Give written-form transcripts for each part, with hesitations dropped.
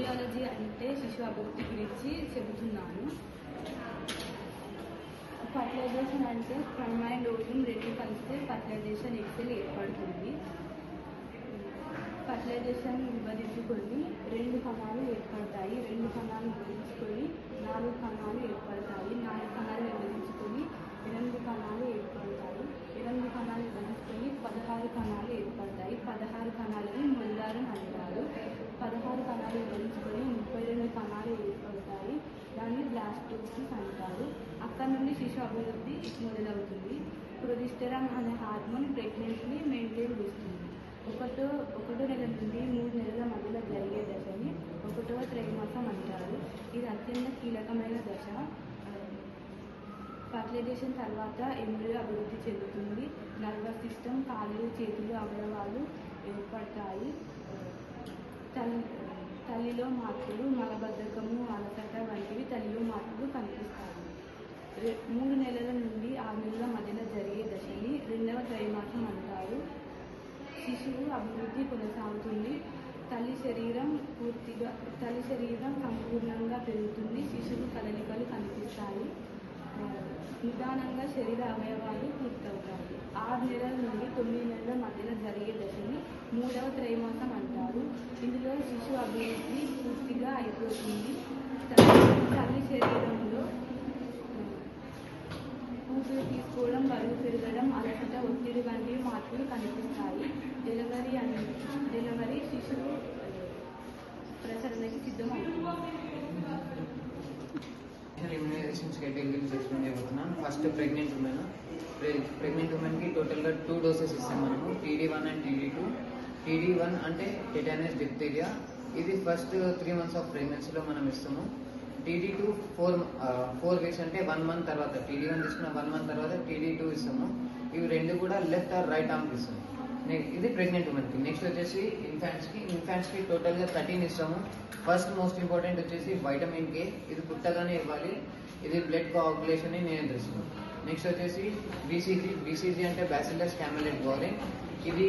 Embryology అంటే శిశు అభివృద్ధి గురించి చెబుతున్నాను. ఫర్టిలైజేషన్ అంటే స్పెర్మ్ అండ్ ఓవ్యూమ్ రెండు కలిస్తే ఫర్టిలైజేషన్ ఎక్సెల్ ఏర్పడుతుంది. ఫర్టిలైజేషన్ విభజించుకొని 2 కణాలు ఏర్పడతాయి. 2 కణాలు విభజించుకొని 4 కణాలు ఏర్పడతాయి. 4 కణాలు విభజించుకొని 8 కణాలు ఏర్పడతాయి. 8 కణాలు విభజించుకొని 16 కణాలు ఏర్పడతాయి. 16 కణాలని మొల్లారం అంటారు. 16 కణాలు విభజించుకొని 32 కణాలు ఏర్పడతాయి. దాన్ని బ్లాస్టోసిస్ అంటారు. అక్కడ నుండి శిశు అభివృద్ధి మొదలవుతుంది. ప్రొజెస్టెరాన్ అనే హార్మోన్ ప్రెగ్నెన్సీని మెయింటైన్ చేస్తుంది. ఒకటో నెల నుండి 3 నెలల మధ్యలో జరిగే దశని 1వ త్రైమాసం అంటారు. ఇది అత్యంత కీలకమైన దశ. ఫర్టిలైజేషన్ తర్వాత ఎంబ్రియో అభివృద్ధి చెందుతుంది. నర్వస్ సిస్టమ్, కాళ్ళు, చేతులు, అవయవాలు ఏర్పడతాయి. తల్లిలో మార్పులు, మలబద్ధకము, అలసట వంటివి తల్లిలో మార్పులు కనిపిస్తాయి. 3 నెలల నుండి 6 నెలల మధ్యలో జరిగే దశని 2వ త్రైమాసం అంటారు. శిశువు అభివృద్ధి కొనసాగుతుంది. తల్లి శరీరం సంపూర్ణంగా పెరుగుతుంది. శిశువు కదలికలు కనిపిస్తాయి. నిదానంగా శరీర అవయవాలు పూర్తవుతాయి. 6 నెలల నుండి 9 నెలల మధ్యలో జరిగే దశని 3వ త్రైమాసం అంటారు. ఇందులో శిశువు అభివృద్ధి పూర్తిగా అయిపోతుంది. తల్లి శరీరంలో ఊపిరి తీసుకోవడం, బరువు పెరగడం, అలసట, ఒత్తిడి వంటి మార్పులు కనిపిస్తాయి. డెలివరీ శిశువు ప్రసరణకి సిద్ధమవుతుంది. ఇమ్యునైజేషన్ షెడ్యూల్ గురించి ఎక్స్ప్లెయిన్ చేయబోతున్నాను. ఫస్ట్ ప్రెగ్నెంట్ ఉమెన్కి టోటల్గా 2 డోసెస్ ఇస్తాం మనము, TD1 అండ్ TD2. TD1 అంటే టెటానస్ డిప్తీరియా. ఇది ఫస్ట్ 3 months ఆఫ్ ప్రెగ్నెన్సీలో మనం ఇస్తాము. TD2 4 weeks అంటే 1 month తర్వాత. TD1 తీసుకున్న 1 month తర్వాత TD2 ఇస్తాము. ఇవి రెండు కూడా లెఫ్ట్ ఆర్ రైట్ ఆర్మ్కి ఇస్తాము. ఇది ప్రెగ్నెంట్ ఉమెన్కి. నెక్స్ట్ వచ్చేసి ఇన్ఫాంట్స్కి టోటల్గా 13 ఇస్తాము. ఫస్ట్ మోస్ట్ ఇంపార్టెంట్ వచ్చేసి వైటమిన్ K. ఇది పుట్టగానే ఇవ్వాలి. ఇది బ్లడ్ కోఆగులేషన్ని నియంత్రిస్తుంది. నెక్స్ట్ వచ్చేసి BCG అంటే బ్యాసిల్లస్ క్యామెలిడ్ గోరే. ఇది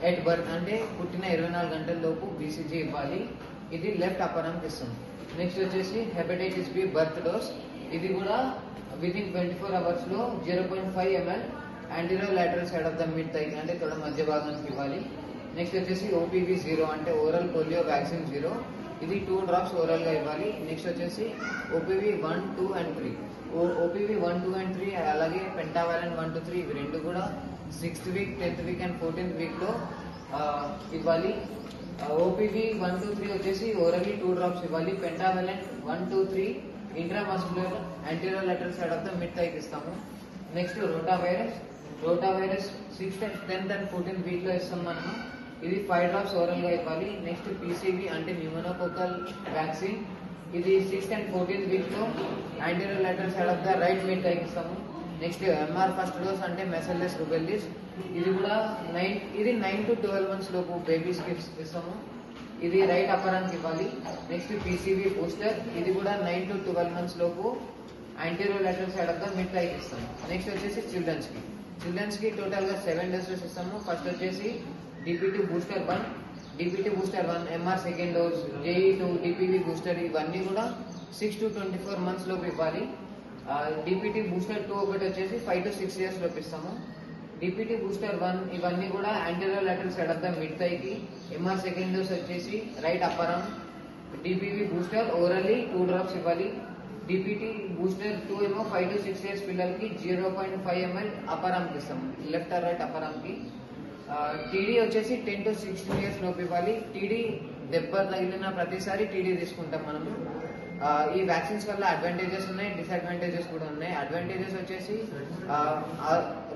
ఎట్ బర్త్ అంటే పుట్టిన 24 గంటల లోపు BCG ఇవ్వాలి. ఇది లెఫ్ట్ అప్పర్ ఆర్మ్కి ఇస్తాము. నెక్స్ట్ వచ్చేసి హెపటైటిస్ B బర్త్ డోస్. ఇది కూడా విదిన్ 24 hours లో 0.5 ml anterior lateral side of the mid thigh అంటే తొడ మధ్య భాగానికి ఇవ్వాలి. నెక్స్ట్ వచ్చేసి OPV 0 అంటే ఓరల్ పోలియో వ్యాక్సిన్ 0. ఇది 2 drops ఓరల్గా ఇవ్వాలి. నెక్స్ట్ వచ్చేసి OPV 1, 2 and 3. OPV 1, 2 and 3 అలాగే పెంటావాలెంట్ 1 to 3 ఇవి రెండు కూడా 6th week, 10th week and 14th weekలో ఇవ్వాలి. OPV 1, 2, 3 వచ్చేసి ఓరల్లీ 2 drops ఇవ్వాలి. Pentavalent 1, 2, 3 intramuscular anterior lateral side of the mid థైకి ఇస్తాము. Next rotavirus 6th, 10th and 14th వీక్లో ఇస్తాం మనము. ఇది 5 drops ఓరల్గా ఇవ్వాలి. నెక్స్ట్ PCV అంటే న్యూమోనోకోకల్ వ్యాక్సిన్. ఇది 6th and 14th వీక్లో anterior lateral side of the right mid థైకి ఇస్తాము. నెక్స్ట్ MR ఫస్ట్ డోస్ అంటే మెసల్లెస్ రుబెల్లిస్. ఇది కూడా 9 to 12 months లోపు బేబీస్కి ఇస్తాము. ఇది రైట్ అప్పర్ ఆర్మ్కి ఇవ్వాలి. Next PCV booster. ఇది కూడా 9 to 12 months లోపు anterior lateral side of the mid థైకి ఇస్తాము. నెక్స్ట్ వచ్చేసి చిల్డ్రన్స్కి టోటల్గా 7 doses ఇస్తాము. ఫస్ట్ వచ్చేసి DPT booster 1, MR second dose, JE2, DPV booster ఇవన్నీ కూడా 6 to 24 months లోపు ఇవ్వాలి. DPT బూస్టర్ 2 ఒకటి వచ్చేసి 5 to 6 years లోపు ఇస్తాము. DPT బూస్టర్ 1 ఇవన్నీ కూడా anterior lateral side of the mid థైకి. MR సెకండ్ డోస్ వచ్చేసి right upper arm. DPV booster orally 2 drops ఇవ్వాలి. DPT బూస్టర్ 2 ఏమో 5 to 6 years పిల్లలకి 0.5 ml అప్పర్ ఆర్మ్కి ఇస్తాము, లెఫ్ట్ ఆర్ రైట్ అప్పర్ ఆర్మ్కి. TD వచ్చేసి 10 to 16 years లోపు ఇవ్వాలి. TD దెబ్బ తగిలిన ప్రతిసారి TD తీసుకుంటాం మనము. ఈ వ్యాక్సిన్స్ వల్ల అడ్వాంటేజెస్ ఉన్నాయి, డిసడ్వాంటేజెస్ కూడా ఉన్నాయి. అడ్వాంటేజెస్ వచ్చేసి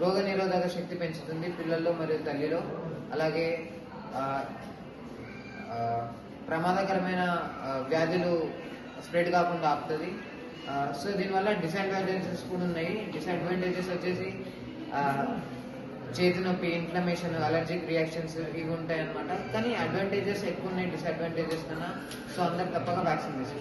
రోగ నిరోధక శక్తి పెంచుతుంది పిల్లల్లో మరియు తల్లిలో. అలాగే ప్రమాదకరమైన వ్యాధులు స్ప్రెడ్ కాకుండా ఆపుతుంది. సో దీనివల్ల డిసడ్వాంటేజెస్ కూడా ఉన్నాయి. డిసడ్వాంటేజెస్ వచ్చేసి చేతి నొప్పి, ఇన్ఫ్లమేషన్, అలర్జిక్ రియాక్షన్స్ ఇవి ఉంటాయి అన్నమాట. కానీ అడ్వాంటేజెస్ ఎక్కువ ఉన్నాయి డిసడ్వాంటేజెస్ కన్నా. సో అందరు తప్పక వ్యాక్సిన్ తీసుకోవాలి.